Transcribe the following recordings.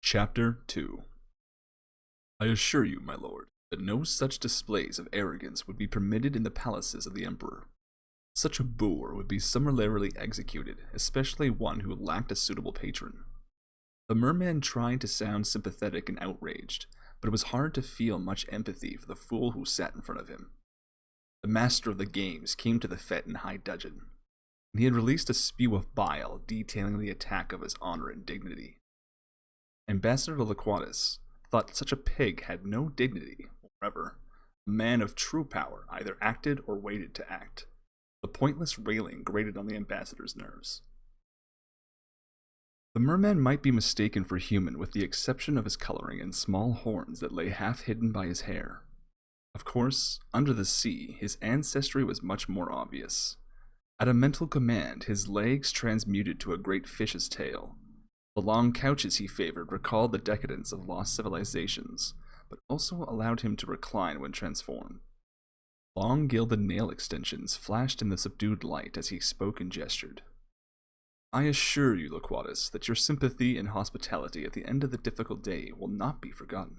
Chapter 2. I assure you, my lord, that no such displays of arrogance would be permitted in the palaces of the Emperor. Such a boor would be summarily executed, especially one who lacked a suitable patron. The merman tried to sound sympathetic and outraged, but it was hard to feel much empathy for the fool who sat in front of him. The master of the games came to the fete in high dudgeon, and he had released a spew of bile detailing the attack of his honor and dignity. Ambassador Loquatus thought such a pig had no dignity, moreover. A man of true power either acted or waited to act. The pointless railing grated on the ambassador's nerves. The merman might be mistaken for human with the exception of his coloring and small horns that lay half hidden by his hair. Of course, under the sea, his ancestry was much more obvious. At a mental command, his legs transmuted to a great fish's tail. The long couches he favored recalled the decadence of lost civilizations, but also allowed him to recline when transformed. Long gilded nail extensions flashed in the subdued light as he spoke and gestured. I assure you, Loquatus, that your sympathy and hospitality at the end of the difficult day will not be forgotten.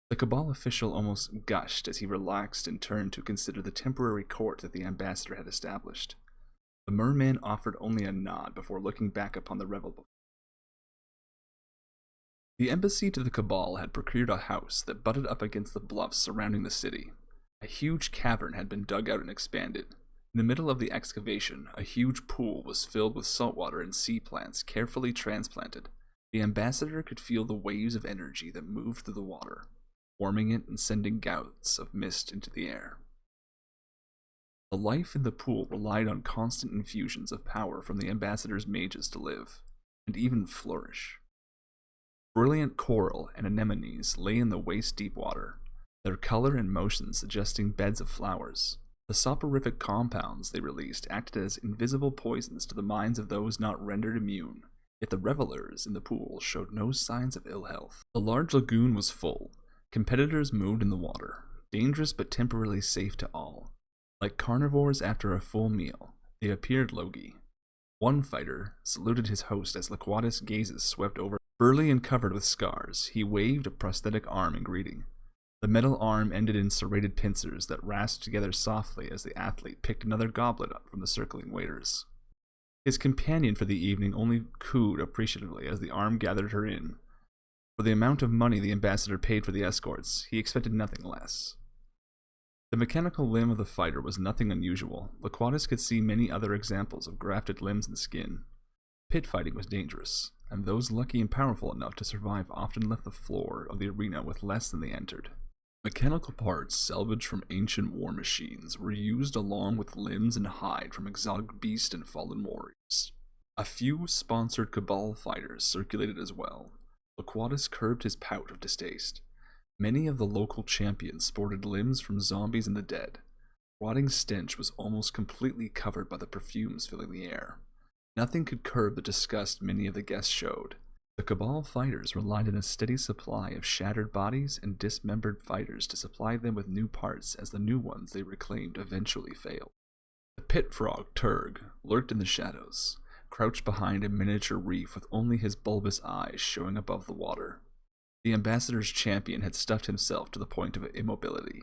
The Cabal official almost gushed as he relaxed and turned to consider the temporary court that the ambassador had established. The merman offered only a nod before looking back upon the revel. The embassy to the Cabal had procured a house that butted up against the bluffs surrounding the city. A huge cavern had been dug out and expanded. In the middle of the excavation, a huge pool was filled with saltwater and sea plants carefully transplanted. The ambassador could feel the waves of energy that moved through the water, warming it and sending gouts of mist into the air. The life in the pool relied on constant infusions of power from the ambassador's mages to live, and even flourish. Brilliant coral and anemones lay in the waist-deep water, their color and motion suggesting beds of flowers. The soporific compounds they released acted as invisible poisons to the minds of those not rendered immune, yet the revelers in the pool showed no signs of ill health. The large lagoon was full. Competitors moved in the water, dangerous but temporarily safe to all. Like carnivores after a full meal, they appeared logy. One fighter saluted his host as Loquatus' gazes swept over. Burly and covered with scars, he waved a prosthetic arm in greeting. The metal arm ended in serrated pincers that rasped together softly as the athlete picked another goblet up from the circling waiters. His companion for the evening only cooed appreciatively as the arm gathered her in. For the amount of money the ambassador paid for the escorts, he expected nothing less. The mechanical limb of the fighter was nothing unusual. Loquatus could see many other examples of grafted limbs and skin. Pit fighting was dangerous, and those lucky and powerful enough to survive often left the floor of the arena with less than they entered. Mechanical parts salvaged from ancient war machines were used along with limbs and hide from exotic beasts and fallen warriors. A few sponsored Cabal fighters circulated as well. Loquatus curbed his pout of distaste. Many of the local champions sported limbs from zombies and the dead. Rotting stench was almost completely covered by the perfumes filling the air. Nothing could curb the disgust many of the guests showed. The Cabal fighters relied on a steady supply of shattered bodies and dismembered fighters to supply them with new parts as the new ones they reclaimed eventually failed. The pit frog, Turg, lurked in the shadows, crouched behind a miniature reef with only his bulbous eyes showing above the water. The ambassador's champion had stuffed himself to the point of immobility.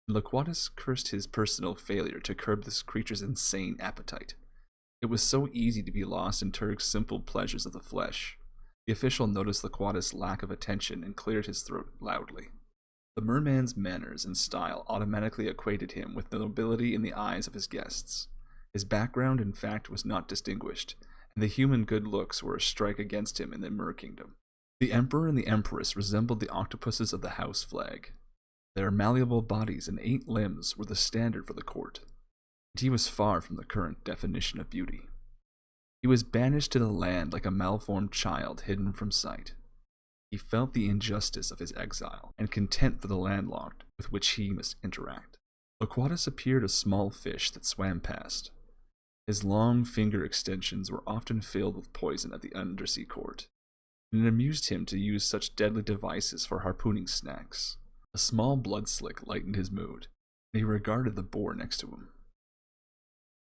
Loquatus cursed his personal failure to curb this creature's insane appetite. It was so easy to be lost in Turg's simple pleasures of the flesh. The official noticed Loquatus' lack of attention and cleared his throat loudly. The merman's manners and style automatically equated him with the nobility in the eyes of his guests. His background, in fact, was not distinguished, and the human good looks were a strike against him in the Mer Kingdom. The Emperor and the Empress resembled the octopuses of the house flag. Their malleable bodies and 8 limbs were the standard for the court. And he was far from the current definition of beauty. He was banished to the land like a malformed child hidden from sight. He felt the injustice of his exile, and contempt for the landlocked with which he must interact. Loquatus appeared a small fish that swam past. His long finger extensions were often filled with poison at the undersea court, and it amused him to use such deadly devices for harpooning snacks. A small blood slick lightened his mood, and he regarded the boar next to him.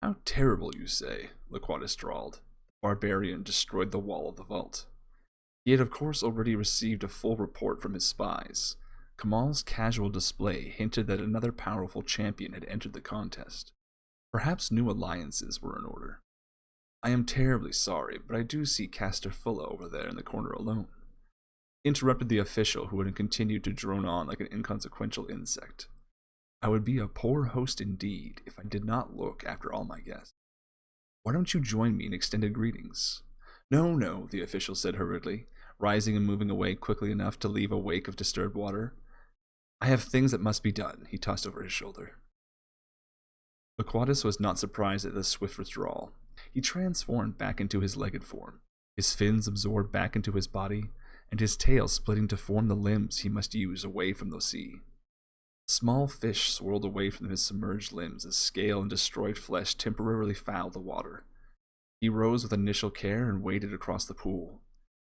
How terrible, you say, Loquatus drawled. The barbarian destroyed the wall of the vault. He had of course already received a full report from his spies. Kamal's casual display hinted that another powerful champion had entered the contest. Perhaps new alliances were in order. I am terribly sorry, but I do see Caster Fulla over there in the corner alone, interrupted the official, who had continued to drone on like an inconsequential insect. I would be a poor host indeed if I did not look after all my guests. Why don't you join me in extended greetings? No, no, the official said hurriedly, rising and moving away quickly enough to leave a wake of disturbed water. I have things that must be done, he tossed over his shoulder. Laquatus was not surprised at this swift withdrawal. He transformed back into his legged form, his fins absorbed back into his body, and his tail splitting to form the limbs he must use away from the sea. Small fish swirled away from his submerged limbs as scale and destroyed flesh temporarily fouled the water. He rose with initial care and waded across the pool.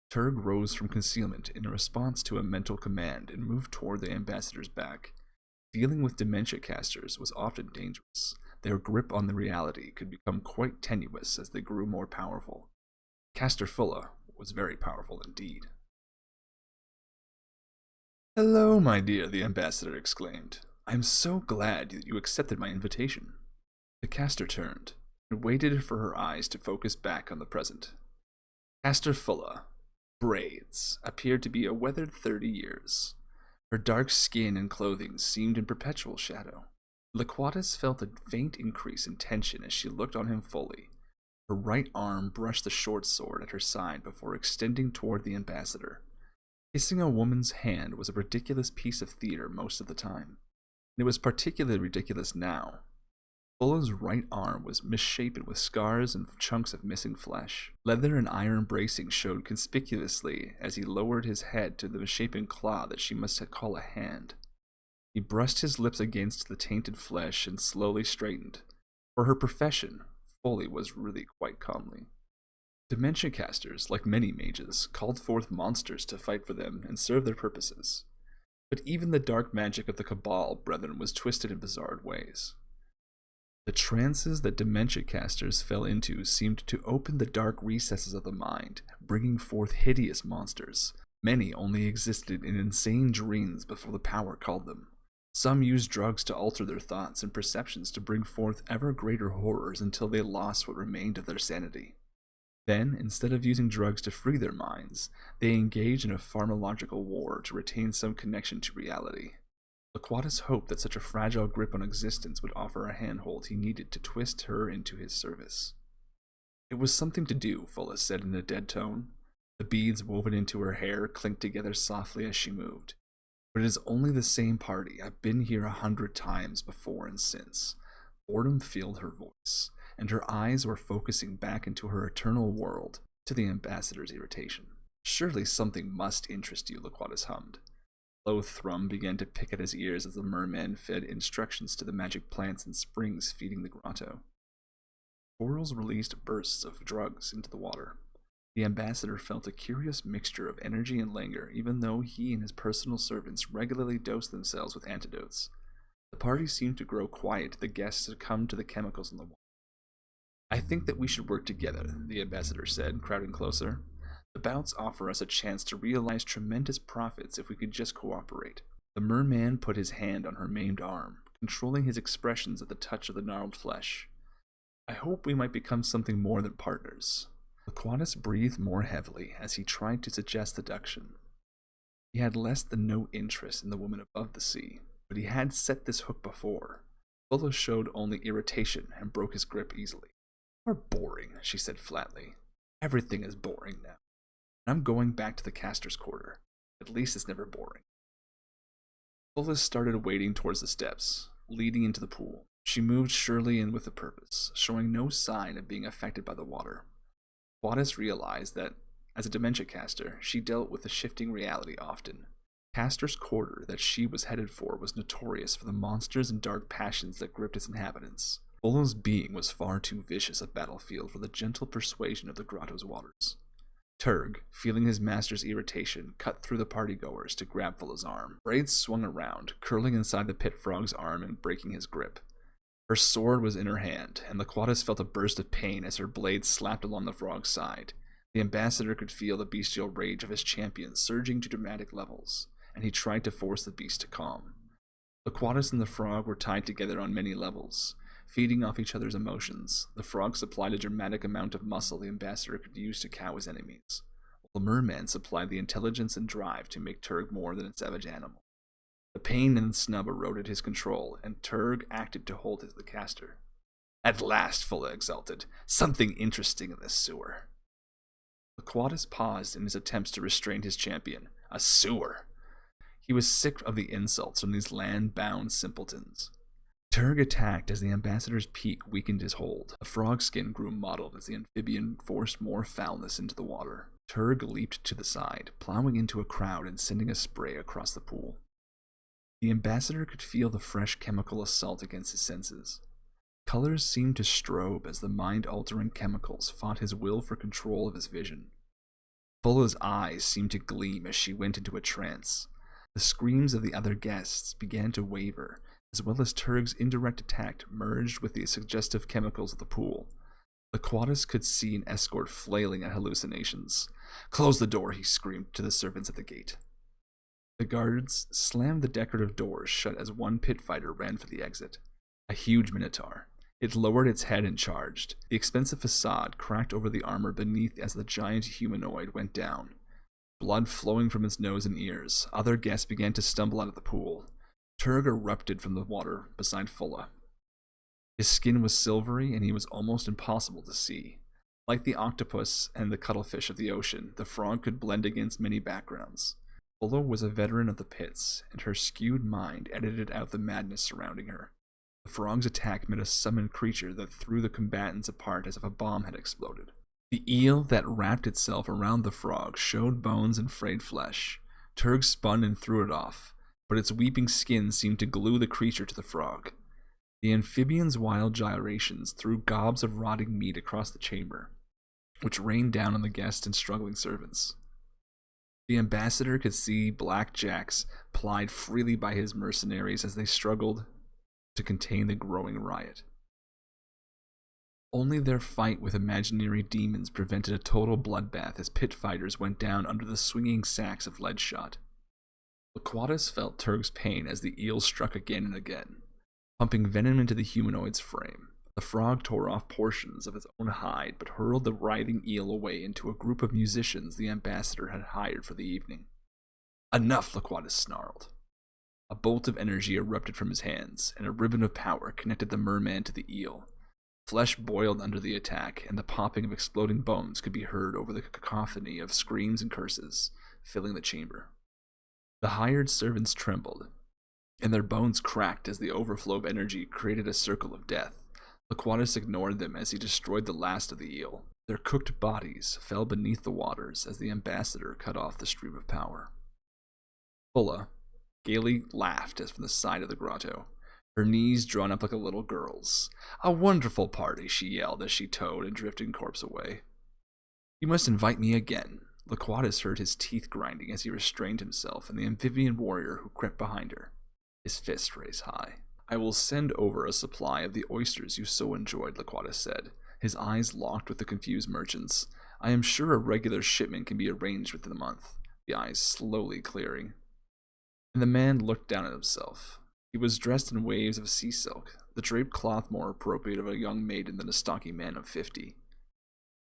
Turg rose from concealment in response to a mental command and moved toward the ambassador's back. Dealing with dementia casters was often dangerous. Their grip on the reality could become quite tenuous as they grew more powerful. Caster Fulla was very powerful indeed. Hello, my dear, the ambassador exclaimed. I am so glad that you accepted my invitation. The caster turned and waited for her eyes to focus back on the present. Caster Fulla, braids, appeared to be a weathered 30 years. Her dark skin and clothing seemed in perpetual shadow. Laquatus felt a faint increase in tension as she looked on him fully. Her right arm brushed the short sword at her side before extending toward the ambassador. Kissing a woman's hand was a ridiculous piece of theater most of the time, and it was particularly ridiculous now. Fulla's right arm was misshapen with scars and chunks of missing flesh. Leather and iron bracing showed conspicuously as he lowered his head to the misshapen claw that she must call a hand. He brushed his lips against the tainted flesh and slowly straightened. For her profession, Foley was really quite comely. Dementia casters, like many mages, called forth monsters to fight for them and serve their purposes. But even the dark magic of the Cabal brethren was twisted in bizarre ways. The trances that dementia casters fell into seemed to open the dark recesses of the mind, bringing forth hideous monsters. Many only existed in insane dreams before the power called them. Some used drugs to alter their thoughts and perceptions to bring forth ever greater horrors until they lost what remained of their sanity. Then, instead of using drugs to free their minds, they engaged in a pharmacological war to retain some connection to reality. Laquatus hoped that such a fragile grip on existence would offer a handhold he needed to twist her into his service. It was something to do, Fulla said in a dead tone. The beads woven into her hair clinked together softly as she moved. But it is only the same party. I've been here 100 times before and since. Boredom filled her voice, and her eyes were focusing back into her eternal world, to the ambassador's irritation. Surely something must interest you, Laquatus hummed. Low thrum began to pick at his ears as the merman fed instructions to the magic plants and springs feeding the grotto. Corals released bursts of drugs into the water. The ambassador felt a curious mixture of energy and languor, even though he and his personal servants regularly dosed themselves with antidotes. The party seemed to grow quiet. The guests succumbed to the chemicals in the water. I think that we should work together, the ambassador said, crowding closer. The bouts offer us a chance to realize tremendous profits if we could just cooperate. The merman put his hand on her maimed arm, controlling his expressions at the touch of the gnarled flesh. I hope we might become something more than partners. Laquatus breathed more heavily as he tried to suggest seduction. He had less than no interest in the woman above the sea, but he had set this hook before. Fulla showed only irritation and broke his grip easily. You're boring, she said flatly. Everything is boring now. I'm going back to the caster's quarter. At least it's never boring. Fulla started wading towards the steps, leading into the pool. She moved surely and with a purpose, showing no sign of being affected by the water. Laquatus realized that, as a dementia caster, she dealt with the shifting reality often. Caster's quarter that she was headed for was notorious for the monsters and dark passions that gripped its inhabitants. Fulla's being was far too vicious a battlefield for the gentle persuasion of the grotto's waters. Turg, feeling his master's irritation, cut through the partygoers to grab Fulla's arm. Braids swung around, curling inside the pit frog's arm and breaking his grip. Her sword was in her hand, and Laquatus felt a burst of pain as her blade slapped along the frog's side. The ambassador could feel the bestial rage of his champion surging to dramatic levels, and he tried to force the beast to calm. Laquatus and the frog were tied together on many levels, feeding off each other's emotions. The frog supplied a dramatic amount of muscle the ambassador could use to cow his enemies, while the merman supplied the intelligence and drive to make Turg more than a savage animal. The pain and snub eroded his control, and Turg acted to hold the caster. "At last," Fulla exulted, "something interesting in this sewer." Laquatus paused in his attempts to restrain his champion. A sewer! He was sick of the insults from these land-bound simpletons. Turg attacked as the ambassador's peak weakened his hold. The frog skin grew mottled as the amphibian forced more foulness into the water. Turg leaped to the side, plowing into a crowd and sending a spray across the pool. The ambassador could feel the fresh chemical assault against his senses. Colors seemed to strobe as the mind-altering chemicals fought his will for control of his vision. Fulla's eyes seemed to gleam as she went into a trance. The screams of the other guests began to waver, as well as Turg's indirect attack merged with the suggestive chemicals of the pool. Laquatus could see an escort flailing at hallucinations. "Close the door," he screamed to the servants at the gate. The guards slammed the decorative doors shut as one pit fighter ran for the exit. A huge minotaur. It lowered its head and charged. The expensive facade cracked over the armor beneath as the giant humanoid went down. Blood flowing from its nose and ears, other guests began to stumble out of the pool. Turg erupted from the water beside Fulla. His skin was silvery, and he was almost impossible to see. Like the octopus and the cuttlefish of the ocean, the frog could blend against many backgrounds. Fulla was a veteran of the pits, and her skewed mind edited out the madness surrounding her. The frog's attack met a summoned creature that threw the combatants apart as if a bomb had exploded. The eel that wrapped itself around the frog showed bones and frayed flesh. Turg spun and threw it off, but its weeping skin seemed to glue the creature to the frog. The amphibian's wild gyrations threw gobs of rotting meat across the chamber, which rained down on the guests and struggling servants. The ambassador could see black jacks plied freely by his mercenaries as they struggled to contain the growing riot. Only their fight with imaginary demons prevented a total bloodbath as pit fighters went down under the swinging sacks of lead shot. Laquatus felt Turg's pain as the eel struck again and again, pumping venom into the humanoid's frame. The frog tore off portions of its own hide, but hurled the writhing eel away into a group of musicians the ambassador had hired for the evening. "Enough!" Laquatus snarled. A bolt of energy erupted from his hands, and a ribbon of power connected the merman to the eel. Flesh boiled under the attack, and the popping of exploding bones could be heard over the cacophony of screams and curses, filling the chamber. The hired servants trembled, and their bones cracked as the overflow of energy created a circle of death. Laquatus ignored them as he destroyed the last of the eel. Their cooked bodies fell beneath the waters as the ambassador cut off the stream of power. Fulla gaily laughed as from the side of the grotto, her knees drawn up like a little girl's. "A wonderful party," she yelled as she towed a drifting corpse away. "You must invite me again." Laquatus heard his teeth grinding as he restrained himself and the amphibian warrior who crept behind her, his fist raised high. "I will send over a supply of the oysters you so enjoyed," Laquatus said, his eyes locked with the confused merchants. "I am sure a regular shipment can be arranged within a month," the eyes slowly clearing. And the man looked down at himself. He was dressed in waves of sea silk, the draped cloth more appropriate of a young maiden than a stocky man of 50.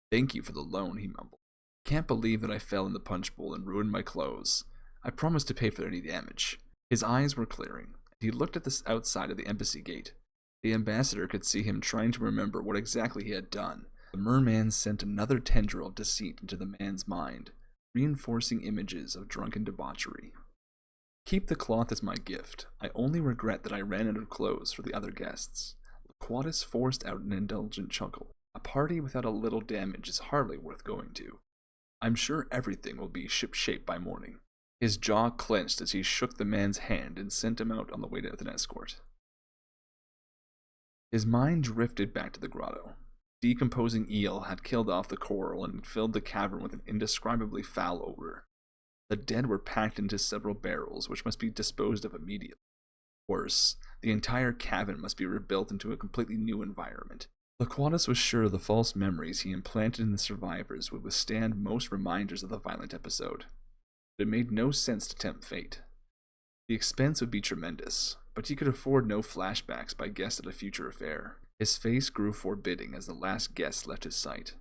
"Thank you for the loan," he mumbled. "Can't believe that I fell in the punch bowl and ruined my clothes. I promised to pay for any damage." His eyes were clearing. He looked at the outside of the embassy gate. The ambassador could see him trying to remember what exactly he had done. The merman sent another tendril of deceit into the man's mind, reinforcing images of drunken debauchery. "Keep the cloth as my gift. I only regret that I ran out of clothes for the other guests." Laquatus forced out an indulgent chuckle. "A party without a little damage is hardly worth going to. I'm sure everything will be ship-shape by morning." His jaw clenched as he shook the man's hand and sent him out on the way with an escort. His mind drifted back to the grotto. Decomposing eel had killed off the coral and filled the cavern with an indescribably foul odor. The dead were packed into several barrels, which must be disposed of immediately. Worse, the entire cavern must be rebuilt into a completely new environment. Laquatus was sure the false memories he implanted in the survivors would withstand most reminders of the violent episode. But it made no sense to tempt fate. The expense would be tremendous, but he could afford no flashbacks by guests at a future affair. His face grew forbidding as the last guest left his sight.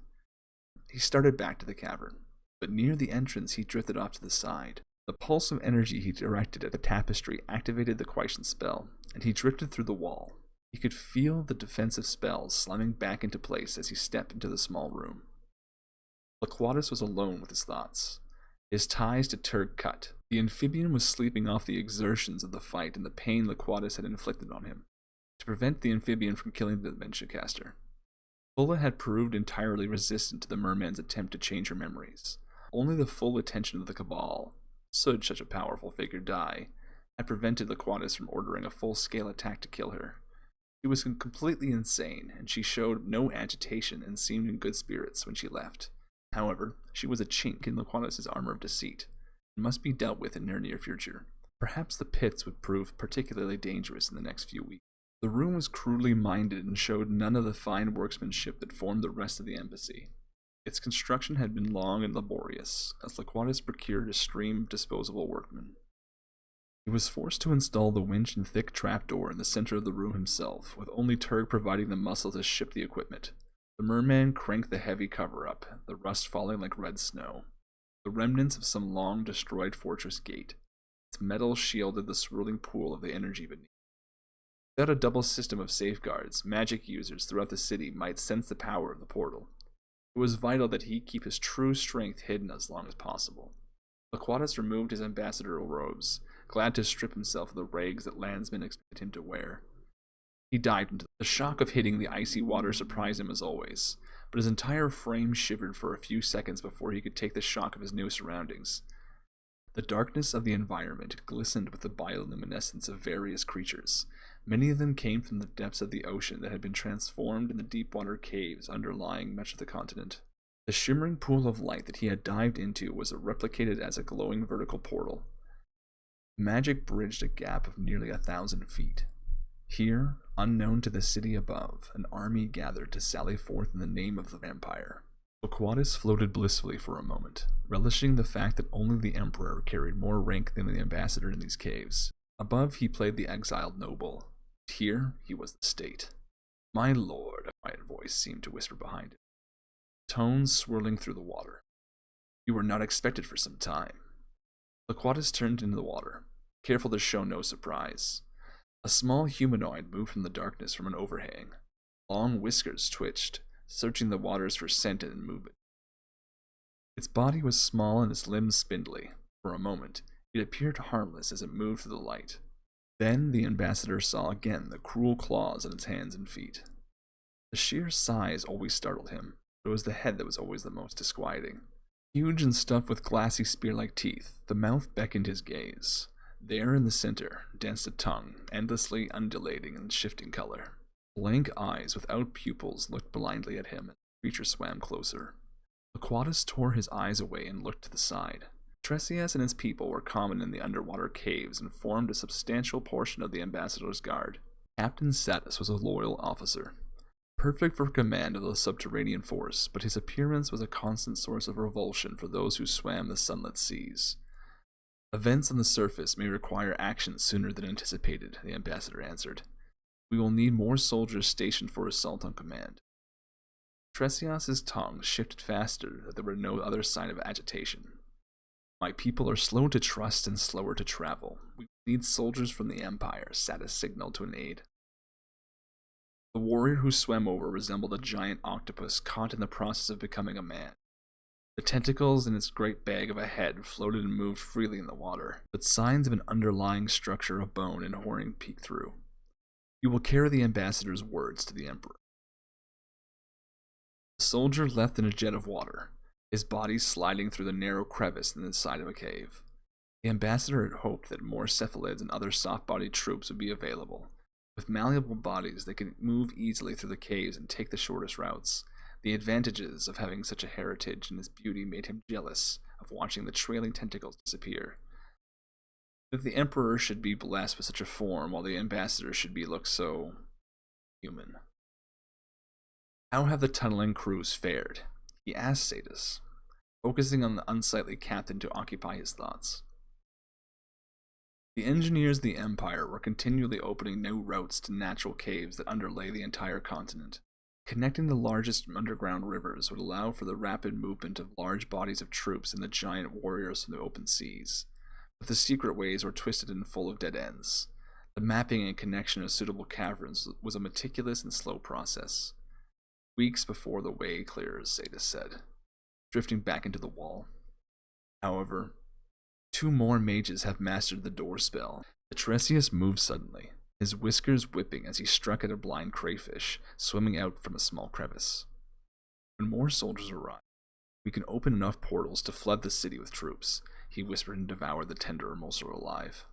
He started back to the cavern, but near the entrance he drifted off to the side. The pulse of energy he directed at the tapestry activated the quiescent spell, and he drifted through the wall. He could feel the defensive spells slamming back into place as he stepped into the small room. Laquatus was alone with his thoughts. His ties to Turg cut. The amphibian was sleeping off the exertions of the fight and the pain Laquatus had inflicted on him, to prevent the amphibian from killing the dementia caster. Fulla had proved entirely resistant to the merman's attempt to change her memories. Only the full attention of the Cabal, should such a powerful figure die, had prevented Laquatus from ordering a full-scale attack to kill her. She was completely insane, and she showed no agitation and seemed in good spirits when she left. However, she was a chink in Laquatus' armor of deceit, and must be dealt with in her near future. Perhaps the pits would prove particularly dangerous in the next few weeks. The room was crudely minded and showed none of the fine workmanship that formed the rest of the embassy. Its construction had been long and laborious, as Laquatus procured a stream of disposable workmen. He was forced to install the winch and thick trapdoor in the center of the room himself, with only Turg providing the muscle to ship the equipment. The merman cranked the heavy cover up, the rust falling like red snow. The remnants of some long destroyed fortress gate. Its metal shielded the swirling pool of the energy beneath. Without a double system of safeguards, magic users throughout the city might sense the power of the portal. It was vital that he keep his true strength hidden as long as possible. Laquatus removed his ambassadorial robes, glad to strip himself of the rags that landsmen expected him to wear. He dived into the shock of hitting the icy water surprised him as always, but his entire frame shivered for a few seconds before he could take the shock of his new surroundings. The darkness of the environment glistened with the bioluminescence of various creatures. Many of them came from the depths of the ocean that had been transformed in the deep-water caves underlying much of the continent. The shimmering pool of light that he had dived into was replicated as a glowing vertical portal. Magic bridged a gap of nearly 1,000 feet. Here, unknown to the city above, an army gathered to sally forth in the name of the Empire. Laquatus floated blissfully for a moment, relishing the fact that only the Emperor carried more rank than the ambassador in these caves. Above, he played the exiled noble. Here, he was the state. "My lord," a quiet voice seemed to whisper behind him, tones swirling through the water. "You were not expected for some time." Laquatus turned into the water, careful to show no surprise. A small humanoid moved from the darkness from an overhang. Long whiskers twitched, searching the waters for scent and movement. Its body was small and its limbs spindly. For a moment, it appeared harmless as it moved through the light. Then the ambassador saw again the cruel claws on its hands and feet. The sheer size always startled him, but it was the head that was always the most disquieting. Huge and stuffed with glassy spear-like teeth, the mouth beckoned his gaze. There in the center danced a tongue, endlessly undulating and shifting color. Blank eyes without pupils looked blindly at him as the creature swam closer. Laquatus tore his eyes away and looked to the side. Tresias and his people were common in the underwater caves and formed a substantial portion of the ambassador's guard. Captain Satis was a loyal officer, perfect for command of the subterranean force, but his appearance was a constant source of revulsion for those who swam the sunlit seas. "Events on the surface may require action sooner than anticipated," the ambassador answered. "We will need more soldiers stationed for assault on command." Tresias's tongue shifted faster, that there were no other sign of agitation. "My people are slow to trust and slower to travel. We need soldiers from the Empire," Satis signaled to an aide. The warrior who swam over resembled a giant octopus caught in the process of becoming a man. The tentacles in its great bag of a head floated and moved freely in the water, but signs of an underlying structure of bone and horn peeked through. "You will carry the ambassador's words to the Emperor." The soldier left in a jet of water, his body sliding through the narrow crevice in the side of a cave. The ambassador had hoped that more cephalids and other soft-bodied troops would be available. With malleable bodies, they could move easily through the caves and take the shortest routes. The advantages of having such a heritage and its beauty made him jealous of watching the trailing tentacles disappear. That the Emperor should be blessed with such a form, while the ambassador should look so human. How have the tunneling crews fared? He asked Sadis, focusing on the unsightly captain to occupy his thoughts. The engineers of the Empire were continually opening new routes to natural caves that underlay the entire continent. Connecting the largest underground rivers would allow for the rapid movement of large bodies of troops and the giant warriors from the open seas. But the secret ways were twisted and full of dead ends. The mapping and connection of suitable caverns was a meticulous and slow process. Weeks before the way clears, Sadis said, drifting back into the wall. However, 2 more mages have mastered the door spell. The Tiresias moved suddenly, his whiskers whipping as he struck at a blind crayfish swimming out from a small crevice. When more soldiers arrive, we can open enough portals to flood the city with troops, he whispered and devoured the tender morsel alive.